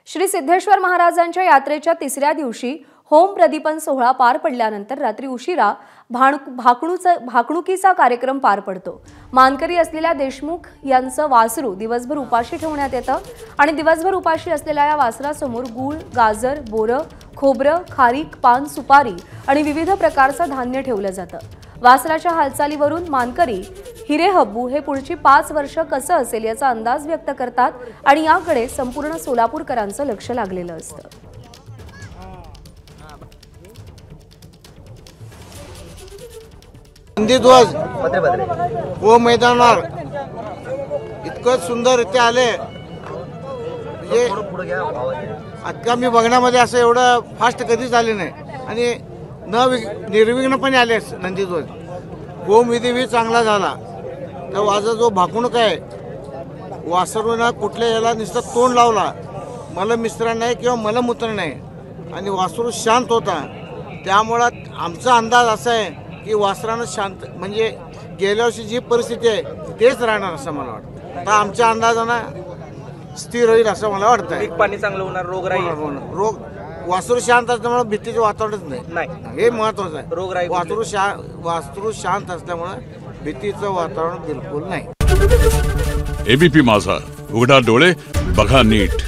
श्री सिद्धेश्वर महाराजांच्या यात्रेच्या तिसऱ्या दिवशी होम प्रदीपन सोहळा पार पडल्यानंतर रात्री उशिरा भाकणुकीचा कार्यक्रम पार पडतो। मानकरी असलेल्या देशमुख यांचं वासरू दिवसभर उपाशी ठेवण्यात येतं आणि दिवसभर उपाशी असलेल्या या वासरासमोर गूळ, गाजर, बोरं, खोबरं, खारीक, पान, सुपारी आणि विविध प्रकारचं धान्य ठेवलं जातं। वासराच्या हालचालीवरून मानकरी हिरे हब्बू हे पुढची 5 वर्ष कसं असेल याचा अंदाज व्यक्त करतात आणि याकडे संपूर्ण सोलापूरकरांचं लक्ष लागलेलं असतं। नंदीध्वज व मैदानावर इतकं सुंदररित्या आले म्हणजे आता मी बघण्यामध्ये असं एवढं फास्ट कधीच आले नाही आणि निर्विघ्नपणे आले नंदीध्वज। होम विधी चांगला झाला। तर माझा जो भाकणूक आहे वासरूनं कुठल्या याला नुसतं तोंड लावला, मलमिश्र नाही किंवा मलमूत्र नाही आणि वासरू शांत होता। त्यामुळं आमचा अंदाज असा आहे की वासरानं शांत म्हणजे गेल्या वर्षी जी परिस्थिती आहे तेच राहणार असं मला वाटतं। तर आमच्या अंदाजानं स्थिर होईल असं मला वाटतं। पीक पाणी चांगलं होणार, रोग वासरू शांत असल्यामुळे भीतीचं वातावरणच नाही, हे महत्वाचं आहे। रोगराई वासरू शांत असल्यामुळे भीतीचं वातावरण बिलकुल नाही। एबीपी माझा, उघडा डोळे बघा नीट।